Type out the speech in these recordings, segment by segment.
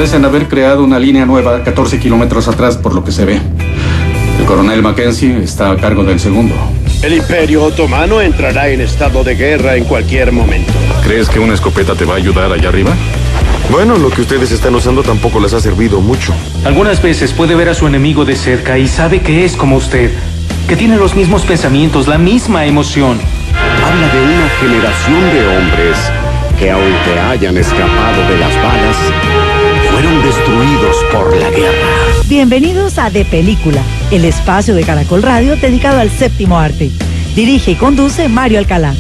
parecen haber creado una línea nueva 14 kilómetros atrás, por lo que se ve. El coronel Mackenzie está a cargo del segundo. El Imperio Otomano entrará en estado de guerra en cualquier momento. ¿Crees que una escopeta te va a ayudar allá arriba? Bueno, lo que ustedes están usando tampoco les ha servido mucho. Algunas veces puede ver a su enemigo de cerca y sabe que es como usted, que tiene los mismos pensamientos, la misma emoción. Habla de una generación de hombres que, aunque hayan escapado de las balas, fueron destruidos por la guerra. Bienvenidos a De Película, el espacio de Caracol Radio dedicado al séptimo arte. Dirige y conduce Mario Alcalá.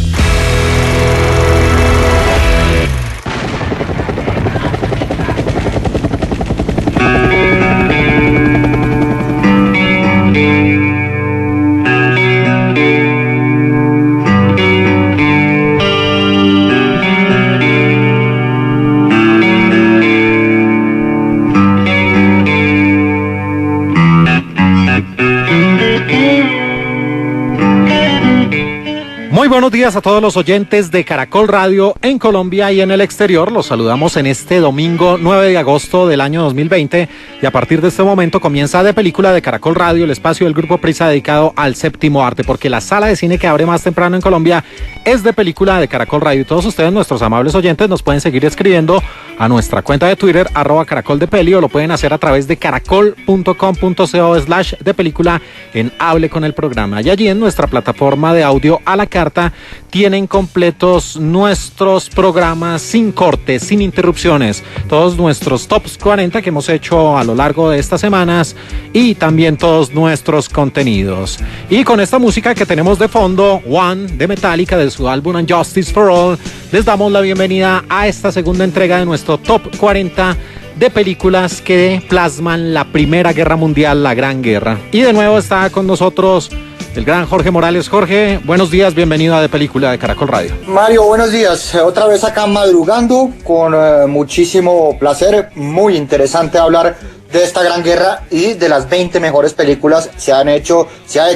Buenos días a todos los oyentes de Caracol Radio en Colombia y en el exterior. Los saludamos en este domingo 9 de agosto del año 2020 y a partir de este momento comienza De Película de Caracol Radio, el espacio del Grupo Prisa dedicado al séptimo arte, porque la sala de cine que abre más temprano en Colombia es De Película de Caracol Radio. Y todos ustedes, nuestros amables oyentes, nos pueden seguir escribiendo a nuestra cuenta de Twitter, @caracoldepeli, o lo pueden hacer a través de caracol.com.co/depelícula en Hable con el Programa. Y allí en nuestra plataforma de audio a la carta tienen completos nuestros programas sin cortes, sin interrupciones, todos nuestros tops 40 que hemos hecho a lo largo de estas semanas y también todos nuestros contenidos. Y con esta música que tenemos de fondo, One de Metallica, de su álbum And Justice for All, les damos la bienvenida a esta segunda entrega de nuestro top 40 de películas que plasman la Primera Guerra Mundial, la Gran Guerra. Y de nuevo está con nosotros el gran Jorge Morales. Jorge, buenos días, bienvenido a De Película de Caracol Radio. Mario, buenos días. Otra vez acá madrugando con muchísimo placer. Muy interesante hablar de esta gran guerra y de las 20 mejores películas. Se ha hecho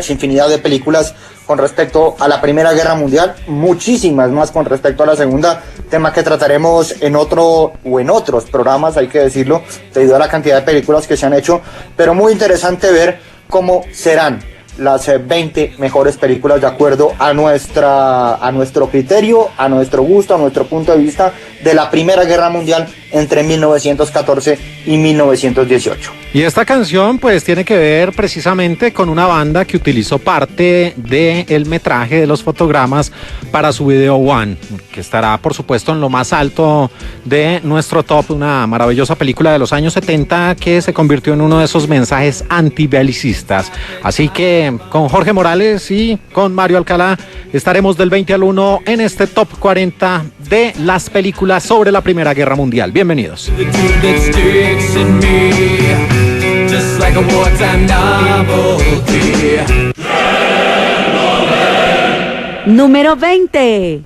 infinidad de películas con respecto a la Primera Guerra Mundial, muchísimas más con respecto a la Segunda, tema que trataremos en otros programas, hay que decirlo, debido a la cantidad de películas que se han hecho, pero muy interesante ver cómo serán las 20 mejores películas de acuerdo a nuestro criterio, a nuestro gusto, a nuestro punto de vista de la Primera Guerra Mundial entre 1914 y 1918. Y esta canción pues tiene que ver precisamente con una banda que utilizó parte del metraje de los fotogramas para su video One, que estará por supuesto en lo más alto de nuestro top, una maravillosa película de los años 70 que se convirtió en uno de esos mensajes antibelicistas. Así que con Jorge Morales y con Mario Alcalá estaremos del 20 al 1 en este top 40 de las películas sobre la Primera Guerra Mundial. Bienvenidos. Número 20.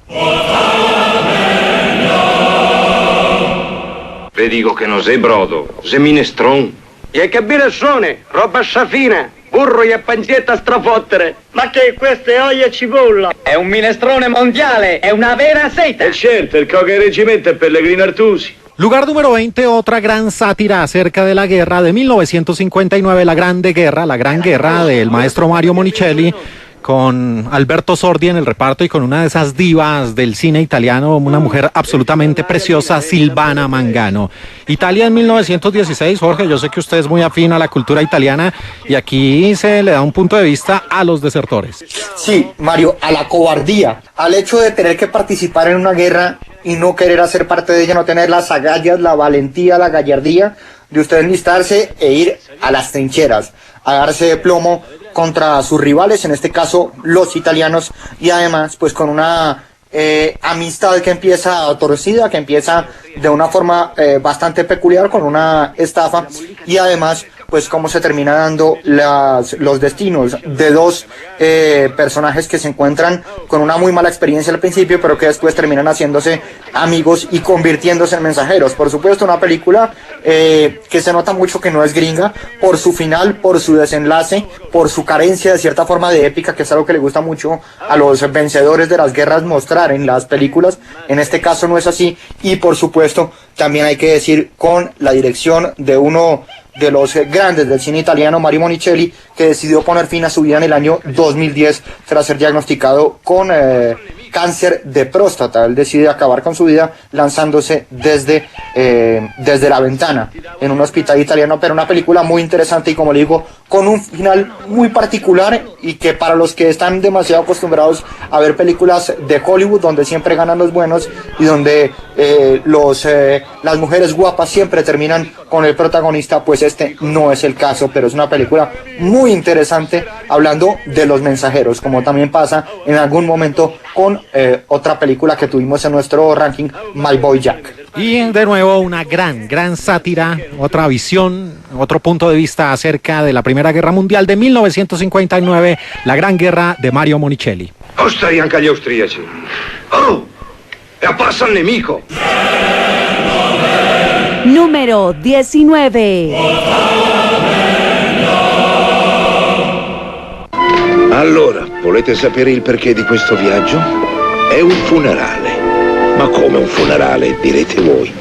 Vi dico che non sei brodo, sei minestrone. E che minestrone, roba sciafina, burro e pancetta a strafottere. Ma che questo è olio e cipolla? È un minestrone mondiale, è una vera seta. E certo, il coca e reggimento è Pellegrino Artusi. Lugar número 20, otra gran sátira acerca de la guerra de 1959, la Gran Guerra del maestro Mario Monicelli, con Alberto Sordi en el reparto y con una de esas divas del cine italiano, una mujer absolutamente preciosa, Silvana Mangano. Italia en 1916, Jorge, yo sé que usted es muy afín a la cultura italiana y aquí se le da un punto de vista a los desertores. Sí, Mario, a la cobardía, al hecho de tener que participar en una guerra y no querer hacer parte de ella, no tener las agallas, la valentía, la gallardía de usted enlistarse e ir a las trincheras, a darse de plomo contra sus rivales, en este caso los italianos, y además pues con una amistad que empieza torcida, que empieza de una forma bastante peculiar con una estafa, y además pues cómo se termina dando los destinos de dos personajes que se encuentran con una muy mala experiencia al principio, pero que después terminan haciéndose amigos y convirtiéndose en mensajeros. Por supuesto, una película que se nota mucho que no es gringa, por su final, por su desenlace, por su carencia de cierta forma de épica, que es algo que le gusta mucho a los vencedores de las guerras mostrar en las películas. En este caso no es así, y por supuesto también hay que decir con la dirección de uno de los grandes del cine italiano, Mario Monicelli, que decidió poner fin a su vida en el año 2010 tras ser diagnosticado con cáncer de próstata. Él decide acabar con su vida lanzándose desde la ventana en un hospital italiano, pero una película muy interesante y, como le digo, con un final muy particular, y que para los que están demasiado acostumbrados a ver películas de Hollywood donde siempre ganan los buenos y donde las mujeres guapas siempre terminan con el protagonista, pues este no es el caso, pero es una película muy interesante hablando de los mensajeros, como también pasa en algún momento con otra película que tuvimos en nuestro ranking, My Boy Jack. Y de nuevo una gran sátira, otra visión, otro punto de vista acerca de la Primera Guerra Mundial de 1959, La Gran Guerra de Mario Monicelli. Ostrai anche agli austriaci. Oh, e appassa al nemico. Número 19. Allora, volete sapere il perché di questo viaggio? È un funerale. Ma come un funerale, direte voi?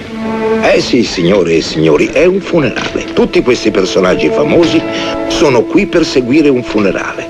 Sì, signore e signori, è un funerale. Tutti questi personaggi famosi sono qui per seguire un funerale.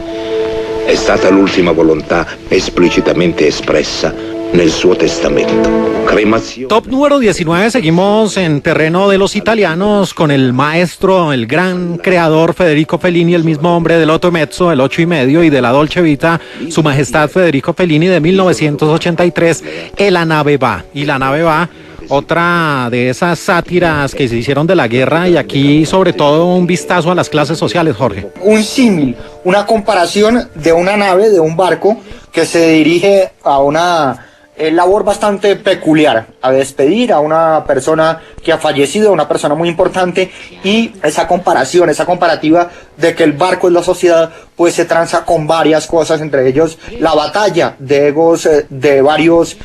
È stata l'ultima volontà esplicitamente espressa nel suo testamento. Cremazione. Top número 19, seguimos en terreno de los italianos con el maestro, el gran creador Federico Fellini, el mismo hombre del Otto Mezzo, el 8,5, y de la Dolce Vita, Su Majestad Federico Fellini, de 1983, La nave va. Y La nave va, otra de esas sátiras que se hicieron de la guerra, y aquí sobre todo un vistazo a las clases sociales, Jorge. Un símil, una comparación de una nave, de un barco que se dirige a una labor bastante peculiar, a despedir a una persona que ha fallecido, una persona muy importante, y esa comparación, esa comparativa de que el barco es la sociedad, pues se tranza con varias cosas, entre ellos la batalla de egos de varios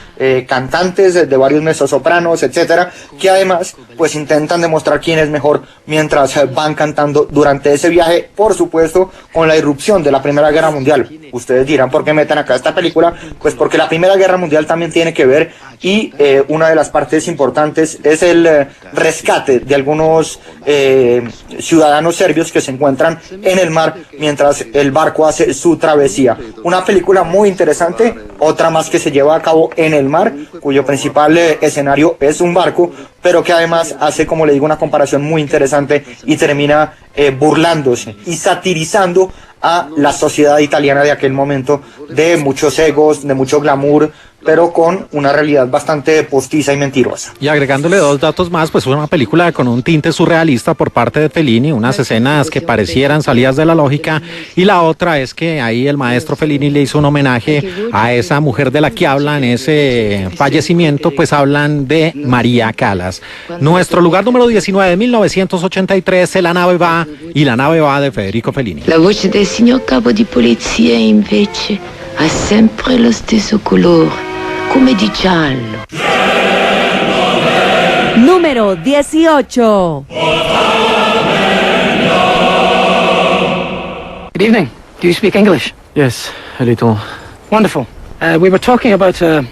cantantes, de varios mezzosopranos, etcétera, que además pues intentan demostrar quién es mejor mientras van cantando durante ese viaje, por supuesto con la irrupción de la Primera Guerra Mundial. Ustedes dirán, ¿por qué metan acá esta película? Pues porque la Primera Guerra Mundial también tiene que ver, y una de las partes importantes es el rescate de algunos ciudadanos serbios que se encuentran en el mar mientras el barco hace su travesía. Una película muy interesante, otra más que se lleva a cabo en el mar, cuyo principal escenario es un barco, pero que además hace, como le digo, una comparación muy interesante y termina burlándose y satirizando a la sociedad italiana de aquel momento, de muchos egos, de mucho glamour, pero con una realidad bastante postiza y mentirosa. Y agregándole dos datos más, pues fue una película con un tinte surrealista por parte de Fellini, unas escenas que parecieran salidas de la lógica, y la otra es que ahí el maestro Fellini le hizo un homenaje a esa mujer de la que hablan, ese fallecimiento, pues hablan de María Callas. Nuestro lugar número 19, 1983, La nave va, y La nave va de Federico Fellini. La voce del signor capo di polizia invece ha sempre lo stesso colore, come di giallo. Número 18. Good evening. Do you speak English? Yes, a little. Wonderful. We were talking about a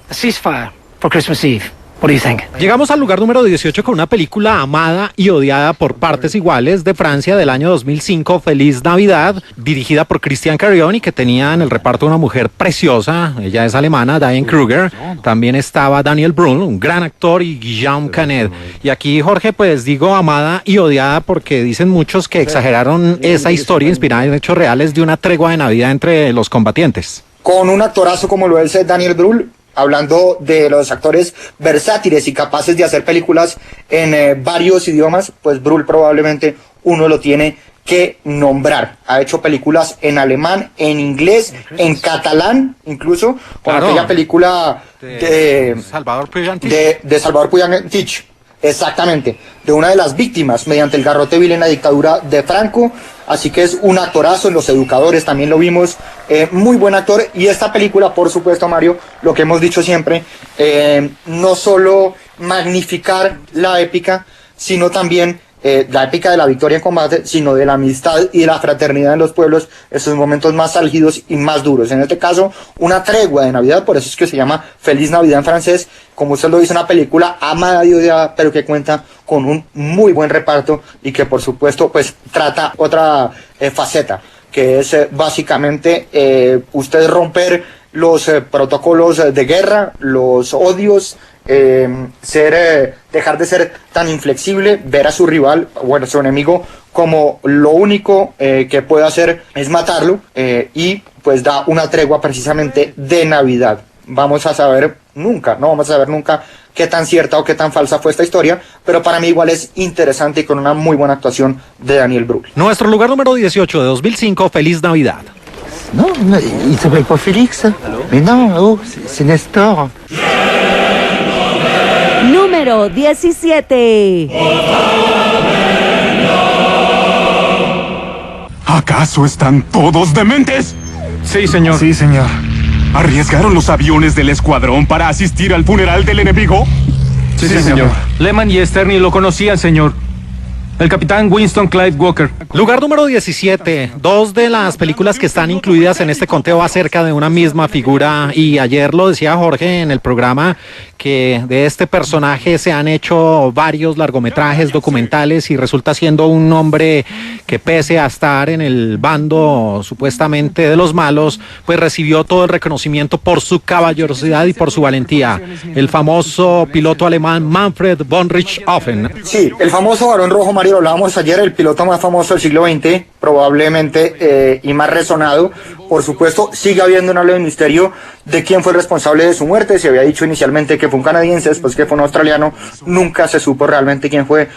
ceasefire for Christmas Eve. What do you think? Llegamos al lugar número 18 con una película amada y odiada por partes iguales de Francia del año 2005, Feliz Navidad, dirigida por Christian Carion, y que tenía en el reparto una mujer preciosa, ella es alemana, Diane Kruger, también estaba Daniel Brühl, un gran actor, y Guillaume Canet. Y aquí, Jorge, pues digo amada y odiada porque dicen muchos que exageraron esa historia inspirada en hechos reales de una tregua de Navidad entre los combatientes. Con un actorazo como lo es Daniel Brühl, hablando de los actores versátiles y capaces de hacer películas en varios idiomas, pues Brühl probablemente uno lo tiene que nombrar. Ha hecho películas en alemán, en inglés, en catalán, incluso, con aquella película de Salvador Puig Antich, exactamente, de una de las víctimas mediante el garrote vil en la dictadura de Franco. Así que es un actorazo. En Los Educadores también lo vimos, muy buen actor. Y esta película, por supuesto, Mario, lo que hemos dicho siempre, no solo magnificar la épica, sino también la épica de la victoria en combate, sino de la amistad y de la fraternidad en los pueblos, esos momentos más álgidos y más duros. En este caso, una tregua de Navidad, por eso es que se llama Feliz Navidad en francés. Como usted lo dice, una película amada y odiada, pero que cuenta con un muy buen reparto y que, por supuesto, pues trata otra faceta, que es básicamente usted romper los protocolos de guerra, los odios, dejar de ser tan inflexible, ver a su rival, bueno, su enemigo, como lo único que puede hacer es matarlo, y pues da una tregua precisamente de Navidad. No vamos a saber nunca qué tan cierta o qué tan falsa fue esta historia, pero para mí igual es interesante y con una muy buena actuación de Daniel Brühl. Nuestro lugar número 18 de 2005, Feliz Navidad. Non, il s'appelle pas Félix. Mais non, oh, c'est Nestor. Número 17. ¿Acaso están todos dementes? Sí, señor. Sí, señor. ¿Arriesgaron los aviones del escuadrón para asistir al funeral del enemigo? Sí, señor. Lehman y Sterny lo conocían, señor. El capitán Winston Clyde Walker. Lugar número 17. Dos de las películas que están incluidas en este conteo acerca de una misma figura. Y ayer lo decía Jorge en el programa, que de este personaje se han hecho varios largometrajes documentales y resulta siendo un hombre que, pese a estar en el bando supuestamente de los malos, pues recibió todo el reconocimiento por su caballerosidad y por su valentía. El famoso piloto alemán Manfred von Richthofen. Sí, el famoso Barón Rojo, Mario, lo hablábamos ayer, el piloto más famoso del siglo XX, probablemente, y más resonado. Por supuesto, sigue habiendo un halo de misterio de quién fue el responsable de su muerte. Se había dicho inicialmente que fue un canadiense, después que fue un australiano. Nunca se supo realmente quién fue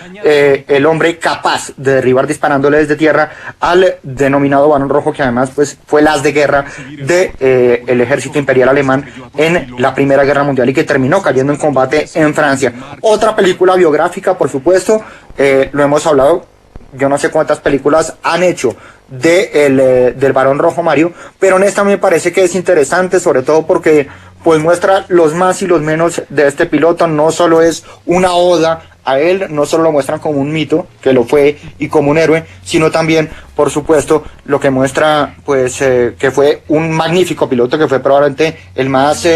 el hombre capaz de derribar disparándole desde tierra al denominado Barón Rojo, que además pues fue el as de guerra de el ejército imperial alemán en la Primera Guerra Mundial y que terminó cayendo en combate en Francia. Otra película biográfica, por supuesto, lo hemos hablado, yo no sé cuántas películas han hecho del Barón Rojo, Mario, pero en esta me parece que es interesante, sobre todo porque pues muestra los más y los menos de este piloto. No solo es una oda a él, no solo lo muestran como un mito, que lo fue, y como un héroe, sino también, por supuesto, lo que muestra pues que fue un magnífico piloto, que fue probablemente el más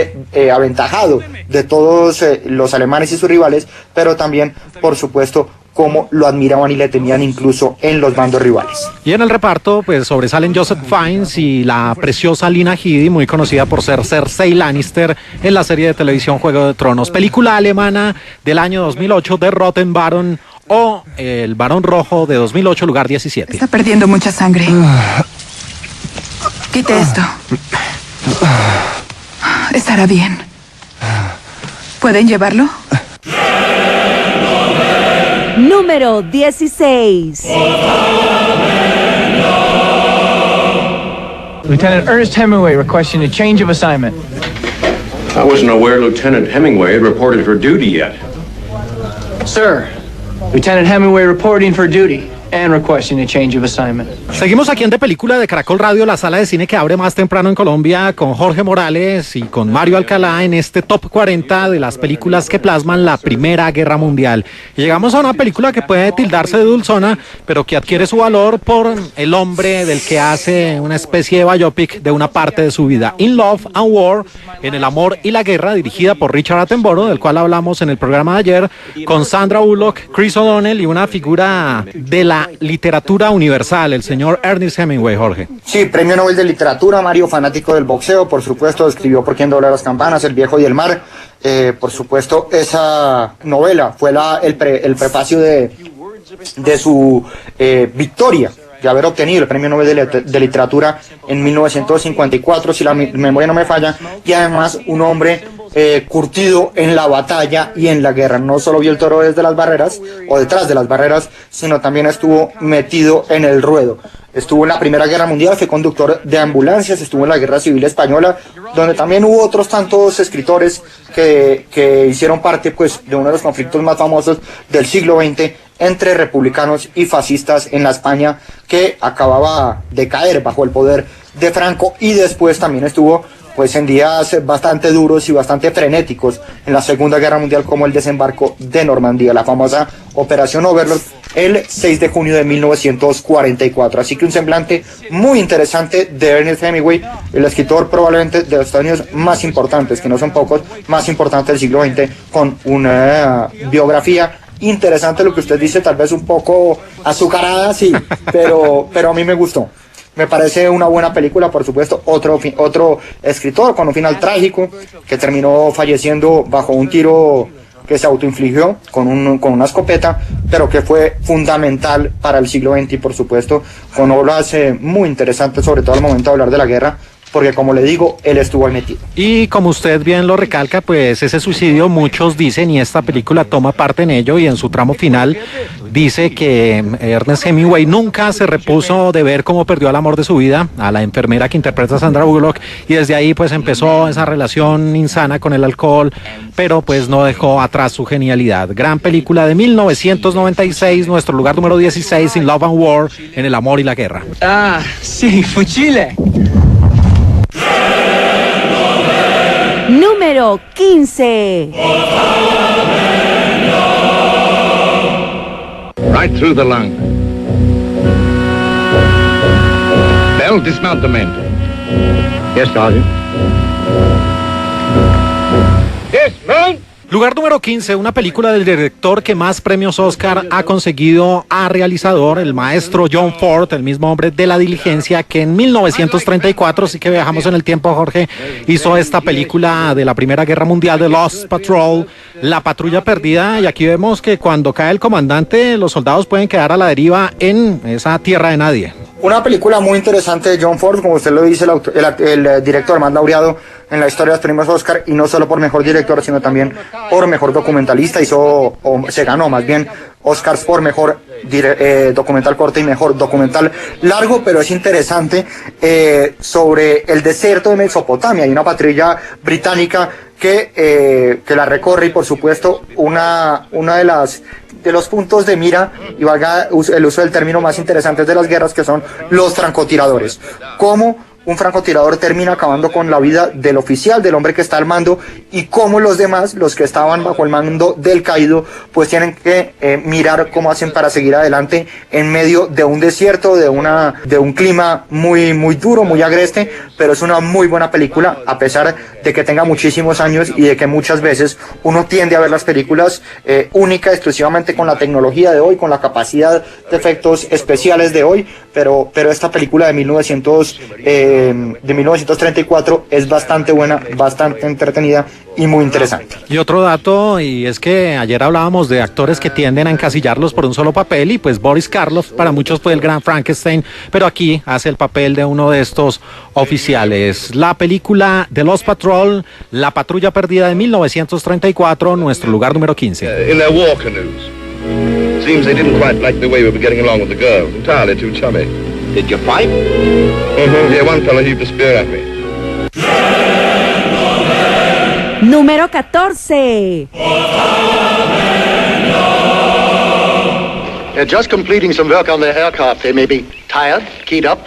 aventajado de todos los alemanes y sus rivales, pero también, por supuesto, cómo lo admiraban y le temían incluso en los bandos rivales. Y en el reparto pues sobresalen Joseph Fiennes y la preciosa Lina Headey, muy conocida por ser Cersei Lannister en la serie de televisión Juego de Tronos, película alemana del año 2008 de Roten Baron, o El Barón Rojo de 2008, lugar 17. Está perdiendo mucha sangre. Quite esto. Estará bien. ¿Pueden llevarlo? Número 16. Lieutenant Ernest Hemingway requesting a change of assignment. I wasn't aware Lieutenant Hemingway had reported for duty yet. Sir, Lieutenant Hemingway reporting for duty and requesting a change of assignment. Seguimos aquí en De Película de Caracol Radio, la sala de cine que abre más temprano en Colombia, con Jorge Morales y con Mario Alcalá en este top 40 de las películas que plasman la Primera Guerra Mundial. Y llegamos a una película que puede tildarse de dulzona, pero que adquiere su valor por el hombre del que hace una especie de biopic de una parte de su vida. In Love and War, en El Amor y la Guerra, dirigida por Richard Attenborough, del cual hablamos en el programa de ayer, con Sandra Bullock, Chris O'Donnell y una figura de la literatura universal, el señor Ernest Hemingway, Jorge. Sí, premio Nobel de Literatura, Mario, fanático del boxeo, por supuesto, escribió Por quién dobla las campanas, El viejo y el mar. Por supuesto, esa novela fue el prefacio de su victoria de haber obtenido el premio Nobel de Literatura en 1954, si la memoria no me falla, y además un hombre curtido en la batalla y en la guerra. No solo vio el toro desde las barreras o detrás de las barreras, sino también estuvo metido en el ruedo. Estuvo en la Primera Guerra Mundial, fue conductor de ambulancias, estuvo en la Guerra Civil Española, donde también hubo otros tantos escritores que hicieron parte pues, de uno de los conflictos más famosos del siglo XX entre republicanos y fascistas en la España que acababa de caer bajo el poder de Franco, y después también estuvo pues en días bastante duros y bastante frenéticos en la Segunda Guerra Mundial, como el desembarco de Normandía, la famosa Operación Overlord, el 6 de junio de 1944. Así que un semblante muy interesante de Ernest Hemingway, el escritor probablemente de los Estados Unidos más importantes, que no son pocos, más importantes del siglo XX, con una biografía interesante. Lo que usted dice, tal vez un poco azucarada, sí, pero a mí me gustó. Me parece una buena película, por supuesto. Otro escritor con un final trágico, que terminó falleciendo bajo un tiro que se autoinfligió con una escopeta, pero que fue fundamental para el siglo XX y, por supuesto, con obras muy interesantes, sobre todo al momento de hablar de la guerra, porque, como le digo, él estuvo ahí metido. Y como usted bien lo recalca, pues ese suicidio, muchos dicen, y esta película toma parte en ello, y en su tramo final dice que Ernest Hemingway nunca se repuso de ver cómo perdió el amor de su vida, a la enfermera que interpreta a Sandra Bullock, y desde ahí pues empezó esa relación insana con el alcohol, pero pues no dejó atrás su genialidad. Gran película de 1996, nuestro lugar número 16, In Love and War, en el amor y la guerra. Ah, sí, fuchile. Número 15. Right through the lung. Bell, dismount the men. Yes, Sergeant. Dismount. Lugar número 15, una película del director que más premios Oscar ha conseguido a realizador, el maestro John Ford, el mismo hombre de La Diligencia, que en 1934, sí que viajamos en el tiempo, Jorge, hizo esta película de la Primera Guerra Mundial, The Lost Patrol, La Patrulla Perdida, y aquí vemos que cuando cae el comandante, los soldados pueden quedar a la deriva en esa tierra de nadie. Una película muy interesante de John Ford, como usted lo dice, el director más laureado en la historia de los premios Oscar, y no solo por mejor director, sino también por mejor documentalista. Se ganó más bien Oscars por mejor documental corto y mejor documental largo, pero es interesante sobre el desierto de Mesopotamia. Hay una patrulla británica que la recorre, y por supuesto una de los puntos de mira, y valga el uso del término, más interesantes de las guerras, que son los francotiradores. Cómo un francotirador termina acabando con la vida del oficial, del hombre que está al mando, y cómo los demás, los que estaban bajo el mando del caído, pues tienen que mirar cómo hacen para seguir adelante en medio de un desierto, de un clima muy, muy duro, muy agreste. Pero es una muy buena película, a pesar de que tenga muchísimos años y de que muchas veces uno tiende a ver las películas única, exclusivamente con la tecnología de hoy, con la capacidad de efectos especiales de hoy, pero esta película de 1934 es bastante buena, bastante entretenida y muy interesante. Y otro dato, y es que ayer hablábamos de actores que tienden a encasillarlos por un solo papel, y pues Boris Karloff para muchos fue el gran Frankenstein, pero aquí hace el papel de uno de estos oficiales. La película The Lost Patrol, La Patrulla Perdida, de 1934, nuestro lugar número 15. In their war canoes. Seems they didn't quite like the way we were getting along with the girl. Entirely too chummy. Did you fight? Yeah, one fellow heaved a spear at me. Número 14. They're just completing some work on their aircraft. They may be tired, keyed up.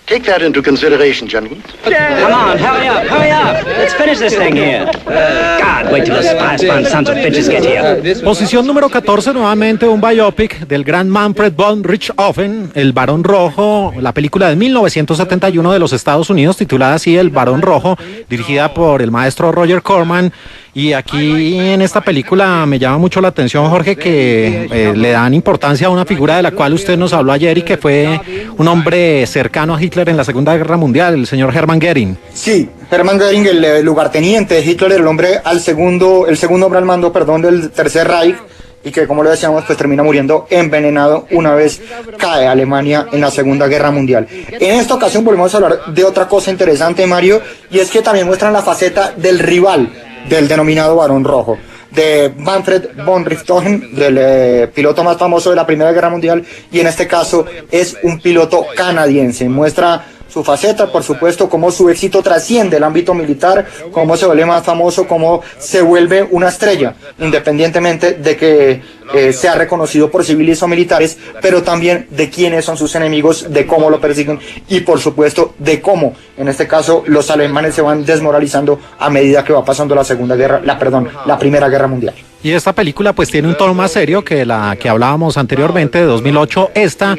Take that into consideration, gentlemen. Come on, hurry up. Let's finish this thing here. God, wait till the spy-spawn sons of bitches get here. Posición número 14, nuevamente un biopic del gran Manfred von Richthofen, El Barón Rojo, la película de 1971 de los Estados Unidos, titulada así El Barón Rojo, dirigida por el maestro Roger Corman. Y aquí en esta película me llama mucho la atención, Jorge, que le dan importancia a una figura de la cual usted nos habló ayer, y que fue un hombre cercano a Hitler en la Segunda Guerra Mundial, el señor Hermann Göring. Sí, Hermann Göring, el lugarteniente de Hitler, el segundo hombre al mando, del Tercer Reich, y que, como lo decíamos, pues termina muriendo envenenado una vez cae Alemania en la Segunda Guerra Mundial. En esta ocasión volvemos a hablar de otra cosa interesante, Mario, y es que también muestran la faceta del rival del denominado Barón Rojo, de Manfred von Richthofen, del piloto más famoso de la Primera Guerra Mundial, y en este caso es un piloto canadiense. Muestra su faceta, por supuesto, cómo su éxito trasciende el ámbito militar, cómo se vuelve más famoso, cómo se vuelve una estrella, independientemente de que sea reconocido por civiles o militares, pero también de quiénes son sus enemigos, de cómo lo persiguen y, por supuesto, de cómo, en este caso, los alemanes se van desmoralizando a medida que va pasando la Primera Guerra Mundial. Y esta película pues tiene un tono más serio que la que hablábamos anteriormente, de 2008. Esta,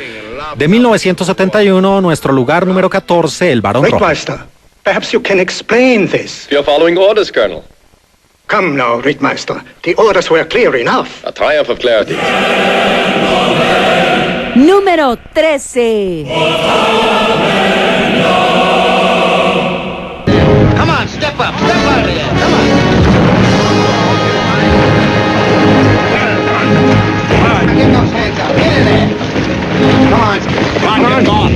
de 1971, nuestro lugar número 14, El Barón Rojo. Rittmeister, perhaps you can explain this. You're following orders, Colonel. Come now, Rittmeister. The orders were clear enough. A triumph of clarity. Número 13. Come on, step up out of there. Come on. Get those hands up. Get in there. Come on. Come on.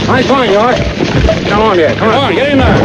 Nice one, York. Come on here. Come on, get in there.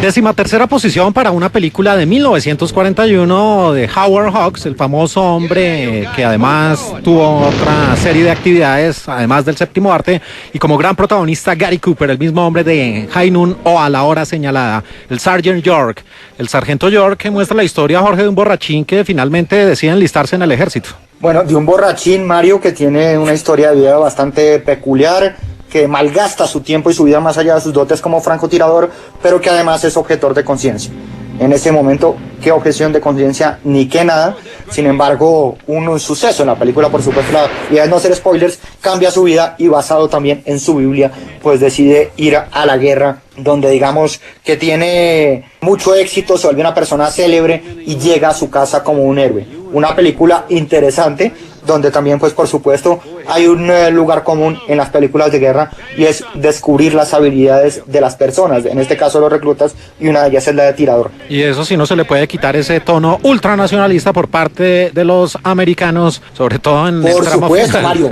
13ª posición para una película de 1941 de Howard Hawks, el famoso hombre que además tuvo otra serie de actividades, además del séptimo arte, y como gran protagonista Gary Cooper, el mismo hombre de High Noon o A la Hora Señalada, el Sergeant York. El sargento York, que muestra la historia, Jorge, de un borrachín que finalmente decide enlistarse en el ejército. Bueno, de un borrachín, Mario, que tiene una historia de vida bastante peculiar, que malgasta su tiempo y su vida más allá de sus dotes como francotirador, pero que además es objetor de conciencia. En ese momento, qué objeción de conciencia ni qué nada. Sin embargo, un suceso en la película, por supuesto, la idea de no hacer spoilers, cambia su vida y basado también en su Biblia, pues decide ir a la guerra, donde digamos que tiene mucho éxito, se vuelve una persona célebre y llega a su casa como un héroe. Una película interesante, donde también, pues por supuesto, hay un lugar común en las películas de guerra, y es descubrir las habilidades de las personas, en este caso los reclutas, y una de ellas es la de tirador. Y eso sí, no se le puede quitar ese tono ultranacionalista por parte de los americanos, sobre todo en el tramo supuesto, final. Mario.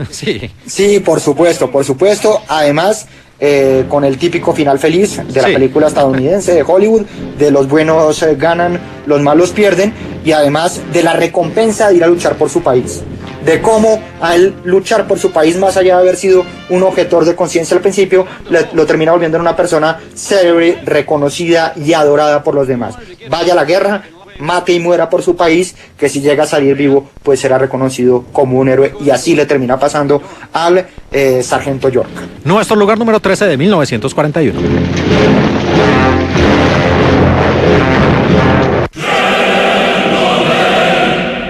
Sí, por supuesto, además, con el típico final feliz de la película estadounidense de Hollywood, de los buenos ganan, los malos pierden, y además de la recompensa de ir a luchar por su país, de cómo al luchar por su país, más allá de haber sido un objetor de conciencia al principio, lo termina volviendo en una persona célebre, reconocida y adorada por los demás. Vaya a la guerra, mate y muera por su país, que si llega a salir vivo, pues será reconocido como un héroe, y así le termina pasando al sargento York. Nuestro lugar número 13 de 1941.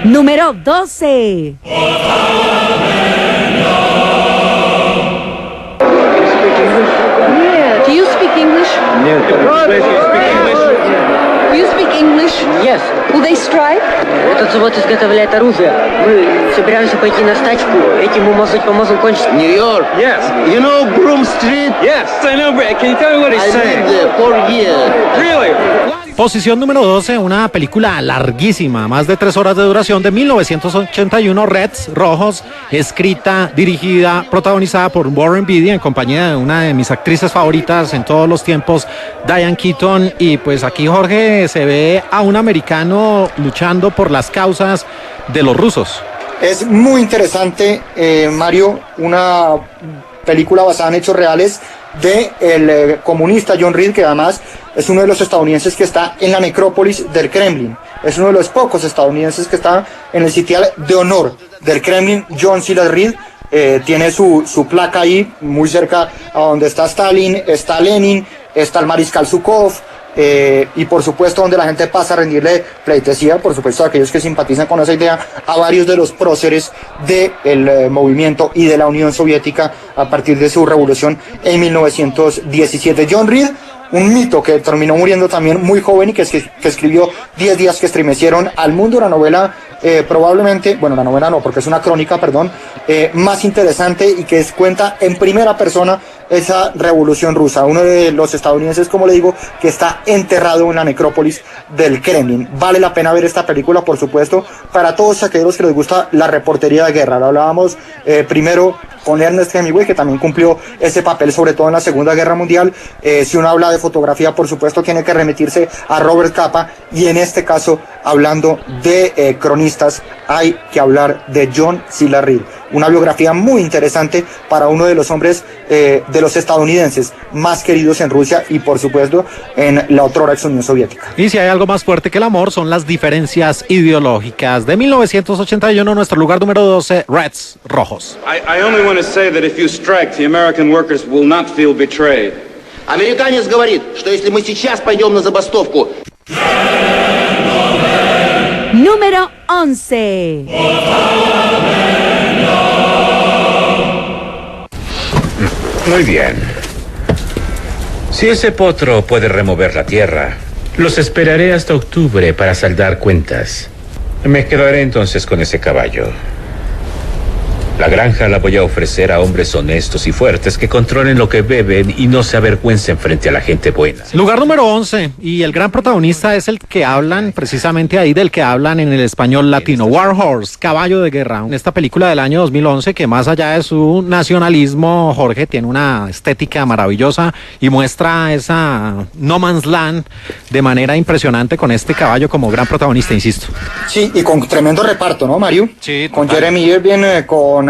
Número 12. Yeah. Do you speak English? Do you speak English? Yes. Will they strike? Этот завод изготовляет оружие. Мы собираемся пойти на стачку. Этим мы, может быть, поможем кончить. York. Yes. You know Broom Street? Yes, I know. Can you tell me what he's saying? I lived there 4 years. Really? Posición número 12, una película larguísima, más de 3 horas de duración, de 1981, Reds, Rojos, escrita, dirigida, protagonizada por Warren Beatty en compañía de una de mis actrices favoritas en todos los tiempos, Diane Keaton. Y pues aquí, Jorge, se ve a un americano luchando por las causas de los rusos. Es muy interesante, Mario, una película basada en hechos reales de el comunista John Reed, que además es uno de los estadounidenses que está en la necrópolis del Kremlin. Es uno de los pocos estadounidenses que está en el sitial de honor del Kremlin. John Silas Reed tiene su placa ahí, muy cerca a donde está Stalin, está Lenin, está el mariscal Zhukov, y por supuesto donde la gente pasa a rendirle pleitesía, por supuesto a aquellos que simpatizan con esa idea, a varios de los próceres del movimiento y de la Unión Soviética a partir de su revolución en 1917. John Reed, un mito que terminó muriendo también muy joven y que escribió 10 días que estremecieron al mundo, una novela probablemente, bueno, la novela no, porque es una crónica, más interesante, y que cuenta en primera persona esa revolución rusa. Uno de los estadounidenses, como le digo, que está enterrado en la necrópolis del Kremlin. Vale la pena ver esta película, por supuesto, para todos aquellos que les gusta la reportería de guerra. Lo hablábamos primero con Ernest Hemingway, que también cumplió ese papel, sobre todo en la Segunda Guerra Mundial. Si uno habla de fotografía, por supuesto, tiene que remitirse a Robert Capa, y en este caso, hablando de cronistas, hay que hablar de John Silas Reed, una biografía muy interesante para uno de los hombres de los estadounidenses más queridos en Rusia y, por supuesto, en la otrora ex Unión Soviética. Y si hay algo más fuerte que el amor, son las diferencias ideológicas. De 1981, nuestro lugar número 12, Reds, Rojos. I only want to say that if you strike, the American workers will not feel betrayed. Американец говорит, что если мы сейчас пойдем на забастовку... Número 11. Muy bien. Si ese potro puede remover la tierra, los esperaré hasta octubre para saldar cuentas. Me quedaré entonces con ese caballo. La granja la voy a ofrecer a hombres honestos y fuertes que controlen lo que beben y no se avergüencen frente a la gente buena. Lugar número 11, y el gran protagonista es el que hablan, precisamente ahí del que hablan en el español latino, War Horse, Caballo de Guerra. En esta película del año 2011, que más allá de su nacionalismo, Jorge, tiene una estética maravillosa y muestra esa No Man's Land de manera impresionante con este caballo como gran protagonista, insisto. Sí, y con tremendo reparto, ¿no, Mario? Sí, con Jeremy Irving, con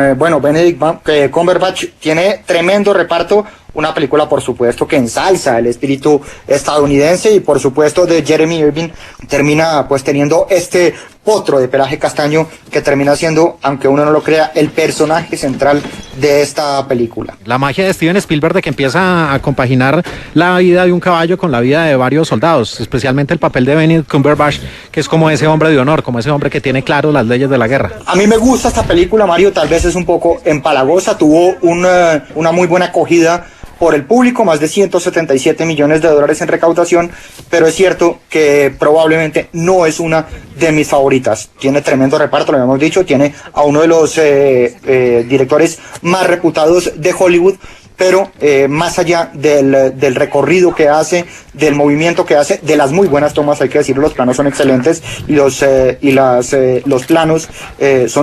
Benedict Cumberbatch, tiene tremendo reparto. Una película, por supuesto, que ensalza el espíritu estadounidense, y por supuesto de Jeremy Irving termina pues teniendo este potro de pelaje castaño que termina siendo, aunque uno no lo crea, el personaje central de esta película. La magia de Steven Spielberg, de que empieza a compaginar la vida de un caballo con la vida de varios soldados, especialmente el papel de Benedict Cumberbatch, que es como ese hombre de honor, como ese hombre que tiene claro las leyes de la guerra. A mí me gusta esta película, Mario, tal vez es un poco empalagosa, tuvo una muy buena acogida por el público, más de 177 millones de dólares en recaudación, pero es cierto que probablemente no es una de mis favoritas. Tiene tremendo reparto, lo habíamos dicho, tiene a uno de los directores más reputados de Hollywood, pero más allá del recorrido que hace, del movimiento que hace, de las muy buenas tomas, hay que decirlo, los planos son excelentes y los planos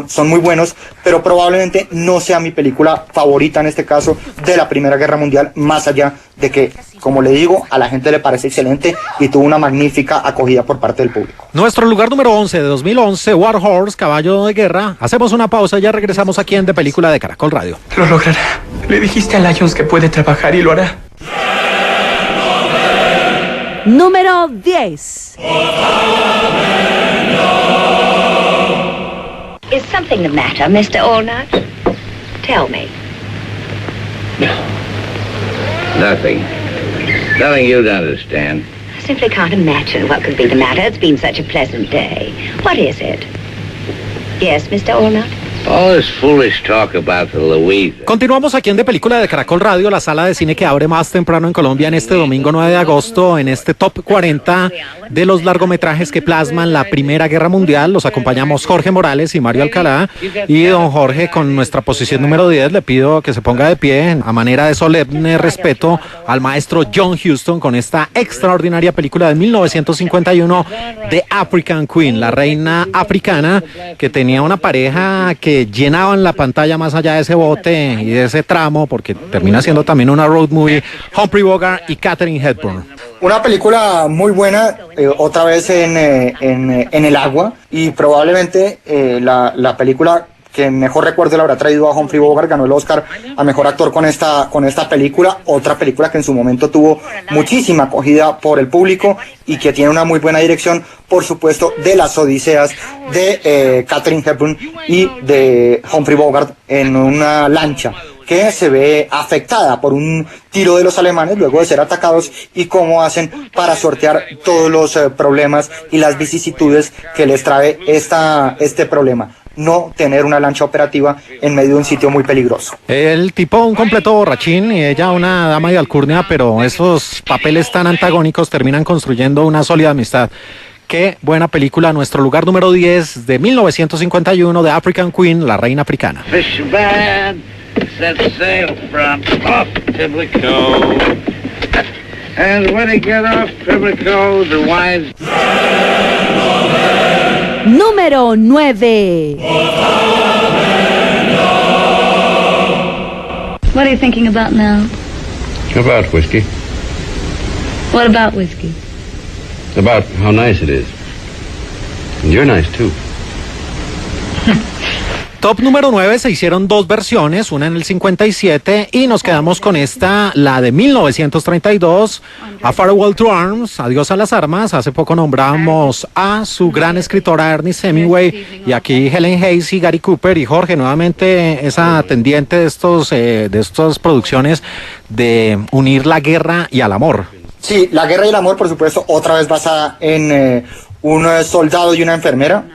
son muy buenos, pero probablemente no sea mi película favorita en este caso de la Primera Guerra Mundial, más allá de que, como le digo, a la gente le parece excelente y tuvo una magnífica acogida por parte del público. Nuestro lugar número 11 de 2011, War Horse, Caballo de Guerra. Hacemos una pausa y ya regresamos aquí en De Película de Caracol Radio. Lo logrará. Le dijiste a Lyons que puede trabajar y lo hará. Número 10. Is something the matter, Mr. Allnut? Tell me. Nothing. Nothing you'd understand. I simply can't imagine what could be the matter. It's been such a pleasant day. What is it? Yes, Mr. Allnut? All this foolish talk about the Louisa. Continuamos aquí en De Película de Caracol Radio, la sala de cine que abre más temprano en Colombia en este domingo 9 de agosto, en este top 40 de los largometrajes que plasman la Primera Guerra Mundial. Los acompañamos Jorge Morales y Mario Alcalá. Y don Jorge, con nuestra posición número 10, le pido que se ponga de pie a manera de solemne respeto al maestro John Huston con esta extraordinaria película de 1951, The African Queen, la reina africana, que tenía una pareja que llenaban la pantalla más allá de ese bote y de ese tramo, porque termina siendo también una road movie, Humphrey Bogart y Katharine Hepburn. Una película muy buena, otra vez en el agua, y probablemente la película que mejor recuerdo la habrá traído a Humphrey Bogart. Ganó el Oscar a mejor actor con esta película, otra película que en su momento tuvo muchísima acogida por el público y que tiene una muy buena dirección, por supuesto, de las odiseas de Katharine Hepburn y de Humphrey Bogart en una lancha que se ve afectada por un tiro de los alemanes luego de ser atacados, y cómo hacen para sortear todos los problemas y las vicisitudes que les trae este problema. No tener una lancha operativa en medio de un sitio muy peligroso. El tipo un completo borrachín y ella una dama de alcurnia, pero esos papeles tan antagónicos terminan construyendo una sólida amistad. Qué buena película. Nuestro lugar número 10 de 1951, de African Queen, la reina africana. Fisherman set sail from off Pimlico. And when they get off Pimlico, the wives... Número 9. are you thinking about now? About whiskey. What about whiskey? About how nice it is. And you're nice, too. Top número 9 se hicieron dos versiones, una en el 57 y nos quedamos con esta, la de 1932, A Farewell to Arms, Adiós a las armas. Hace poco nombramos a su gran escritora Ernest Hemingway y aquí Helen Hayes y Gary Cooper y Jorge, nuevamente esa tendiente de estas producciones de unir la guerra y al amor. Sí, la guerra y el amor, por supuesto, otra vez basada en un soldado y una enfermera.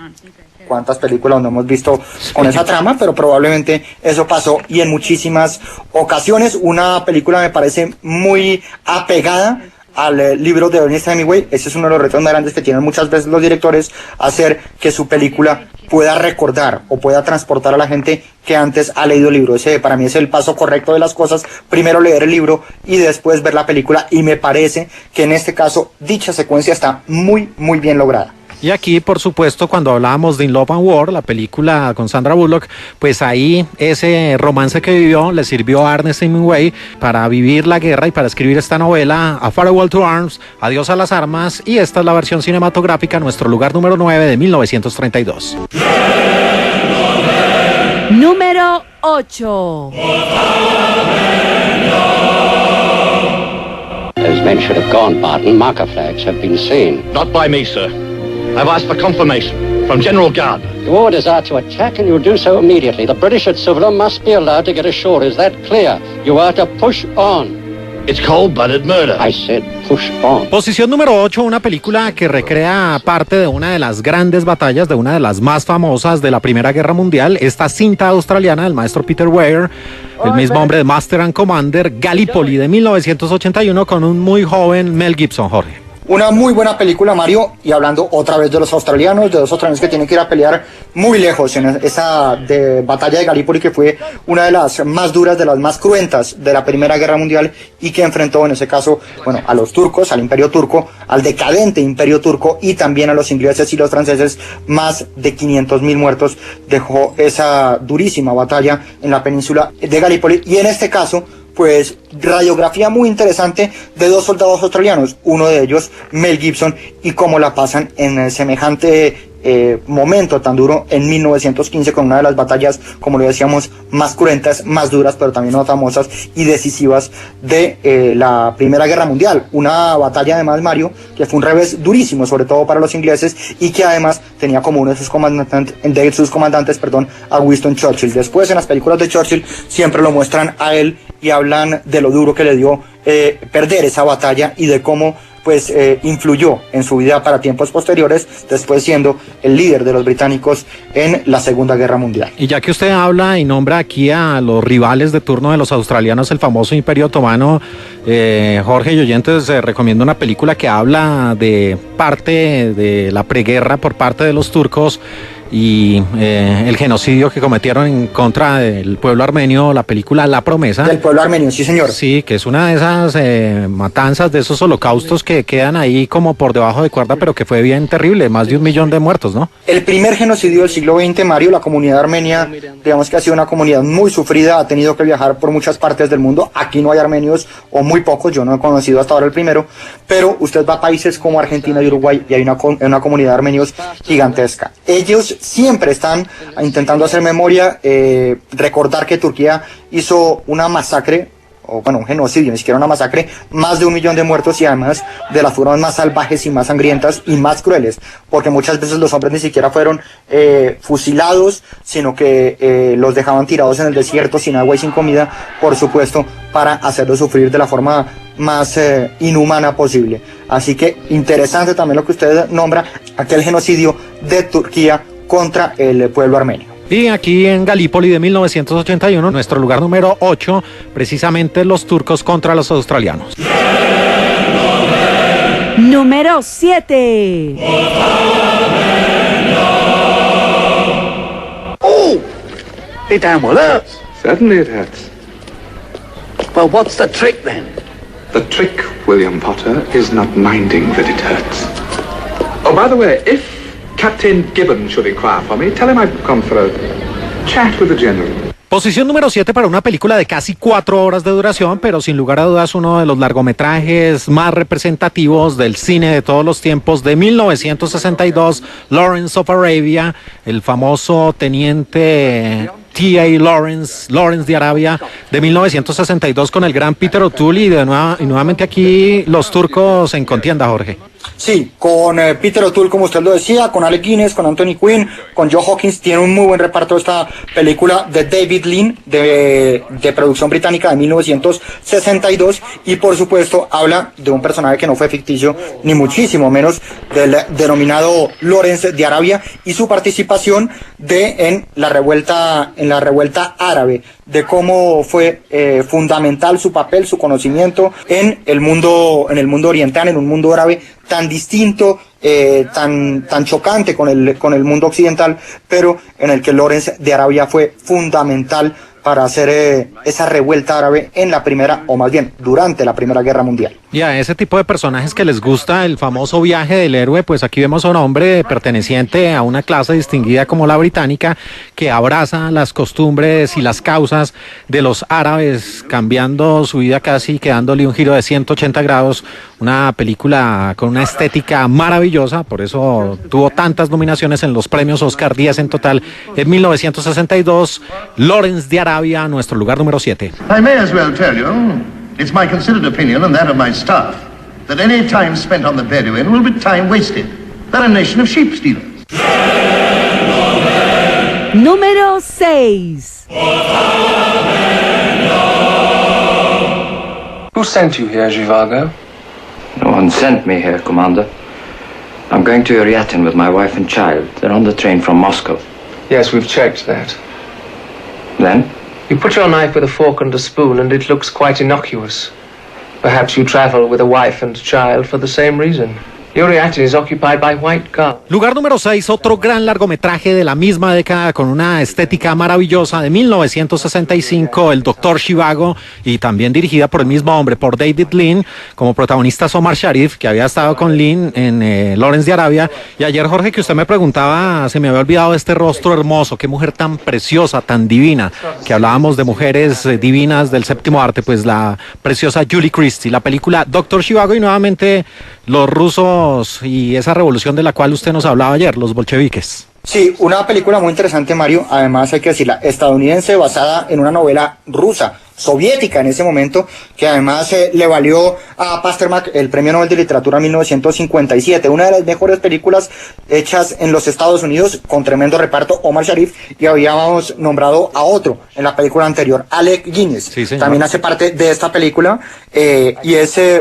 Cuántas películas no hemos visto con esa trama, pero probablemente eso pasó y en muchísimas ocasiones. Una película me parece muy apegada al libro de Ernest Hemingway. Ese es uno de los retos más grandes que tienen muchas veces los directores, hacer que su película pueda recordar o pueda transportar a la gente que antes ha leído el libro. Ese para mí es el paso correcto de las cosas, primero leer el libro y después ver la película, y me parece que en este caso dicha secuencia está muy muy bien lograda. Y aquí, por supuesto, cuando hablábamos de In Love and War, la película con Sandra Bullock, pues ahí ese romance que vivió le sirvió a Ernest Hemingway para vivir la guerra y para escribir esta novela, A Farewell to Arms, Adiós a las armas, y esta es la versión cinematográfica, nuestro lugar número 9 de 1932. Número 8. Those men should have gone, Barton. Marker flags have been seen. Not by me, sir. I've asked for confirmation from General Gardner. Your orders are to attack, and you'll do so immediately. The British at Suvla must be allowed to get ashore. Is that clear? You are to push on. It's cold-blooded murder. I said push on. Posición número 8, una película que recrea parte de una de las grandes batallas, de una de las más famosas de la Primera Guerra Mundial. Esta cinta australiana del maestro Peter Weir, el mismo hombre de Master and Commander, Gallipoli de 1981, con un muy joven Mel Gibson, Jorge. Una muy buena película, Mario, y hablando otra vez de los australianos, de dos australianos que tienen que ir a pelear muy lejos en esa batalla de Gallipoli, que fue una de las más duras, de las más cruentas de la Primera Guerra Mundial, y que enfrentó en ese caso, bueno, a los turcos, al Imperio Turco, al decadente Imperio Turco, y también a los ingleses y los franceses. Más de 500.000 muertos dejó esa durísima batalla en la península de Gallipoli, y en este caso, pues radiografía muy interesante de dos soldados australianos, uno de ellos Mel Gibson, y cómo la pasan en semejante momento tan duro en 1915, con una de las batallas, como lo decíamos, más cruentas, más duras, pero también más famosas y decisivas de la Primera Guerra Mundial. Una batalla además, Mario, que fue un revés durísimo, sobre todo para los ingleses, y que además tenía como uno de sus comandantes, a Winston Churchill. Después, en las películas de Churchill siempre lo muestran a él y hablan de lo duro que le dio perder esa batalla y de cómo pues influyó en su vida para tiempos posteriores, después siendo el líder de los británicos en la Segunda Guerra Mundial. Y ya que usted habla y nombra aquí a los rivales de turno de los australianos, el famoso Imperio Otomano, Jorge y oyentes, recomiendo una película que habla de parte de la preguerra por parte de los turcos y el genocidio que cometieron en contra del pueblo armenio, la película La Promesa. Del pueblo armenio, sí señor. Sí, que es una de esas matanzas, de esos holocaustos que quedan ahí como por debajo de cuerda, pero que fue bien terrible, más de 1 millón de muertos, ¿no? El primer genocidio del siglo XX, Mario. La comunidad armenia, digamos que ha sido una comunidad muy sufrida, ha tenido que viajar por muchas partes del mundo. Aquí no hay armenios, o muy pocos, yo no he conocido hasta ahora el primero, pero usted va a países como Argentina y Uruguay y hay una comunidad de armenios gigantesca. Ellos siempre están intentando hacer memoria, recordar que Turquía hizo una masacre, o bueno, un genocidio, ni siquiera una masacre, más de 1 millón de muertos, y además de las formas más salvajes y más sangrientas y más crueles, porque muchas veces los hombres ni siquiera fueron fusilados, sino que los dejaban tirados en el desierto sin agua y sin comida, por supuesto, para hacerlos sufrir de la forma más inhumana posible. Así que interesante también lo que usted nombra, aquel genocidio de Turquía contra el pueblo armenio. Y aquí en Gallipoli de 1981, nuestro lugar número 8, precisamente los turcos contra los australianos. Número 7. Oh! It damn well hurts. Certainly it hurts. Well, what's the trick then? The trick, William Potter, is not minding that it hurts. Oh, by the way, if Captain Gibbon should inquire for me, tell him I've gone for a chat with the General. Posición número 7 para una película de casi 4 horas de duración, pero sin lugar a dudas uno de los largometrajes más representativos del cine de todos los tiempos, de 1962, Lawrence of Arabia, el famoso teniente T.A. Lawrence de Arabia, de 1962, con el gran Peter O'Toole, y nuevamente aquí los turcos en contienda, Jorge. Sí, con Peter O'Toole, como usted lo decía, con Alec Guinness, con Anthony Quinn, con Joe Hawkins. Tiene un muy buen reparto esta película de David Lean, de producción británica de 1962, y por supuesto habla de un personaje que no fue ficticio, ni muchísimo menos, del denominado Lawrence de Arabia, y su participación en la revuelta árabe, de cómo fue fundamental su papel, su conocimiento en el mundo oriental, en un mundo árabe tan distinto, tan chocante con el mundo occidental, pero en el que Lawrence de Arabia fue fundamental para hacer esa revuelta árabe en la primera, o más bien durante la Primera Guerra Mundial. Y a ese tipo de personajes que les gusta el famoso viaje del héroe, pues aquí vemos a un hombre perteneciente a una clase distinguida como la británica, que abraza las costumbres y las causas de los árabes, cambiando su vida casi, quedándole un giro de 180 grados, una película con una estética maravillosa, por eso tuvo tantas nominaciones en los premios Oscar, 10 en total, en 1962, Lawrence de Arabia, nuestro lugar número 7. I may as well tell you, it's my considered opinion and that of my staff, that any time spent on the Bedouin will be time wasted. They're a nation of sheep stealers. Número 6. Who sent you here, Zhivago? No one sent me here, Commander. I'm going to Yuriatin with my wife and child. They're on the train from Moscow. Yes, we've checked that. Then? You put your knife with a fork and a spoon and it looks quite innocuous. Perhaps you travel with a wife and child for the same reason. Yuriatin is occupied by white guards. Lugar número 6, otro gran largometraje de la misma década con una estética maravillosa, de 1965, El Doctor Zhivago, y también dirigida por el mismo hombre, por David Lean, como protagonista Omar Sharif, que había estado con Lean en Lawrence de Arabia. Y ayer, Jorge, que usted me preguntaba, se me había olvidado de este rostro hermoso, qué mujer tan preciosa, tan divina, que hablábamos de mujeres divinas del séptimo arte, pues la preciosa Julie Christie, la película Doctor Zhivago, y nuevamente los rusos y esa revolución de la cual usted nos hablaba ayer, los bolcheviques. Sí, una película muy interesante, Mario, además hay que decirla, estadounidense, basada en una novela rusa, soviética en ese momento, que además le valió a Pasternak el Premio Nobel de Literatura en 1957, una de las mejores películas hechas en los Estados Unidos, con tremendo reparto, Omar Sharif, y habíamos nombrado a otro en la película anterior, Alec Guinness, sí, también hace parte de esta película, y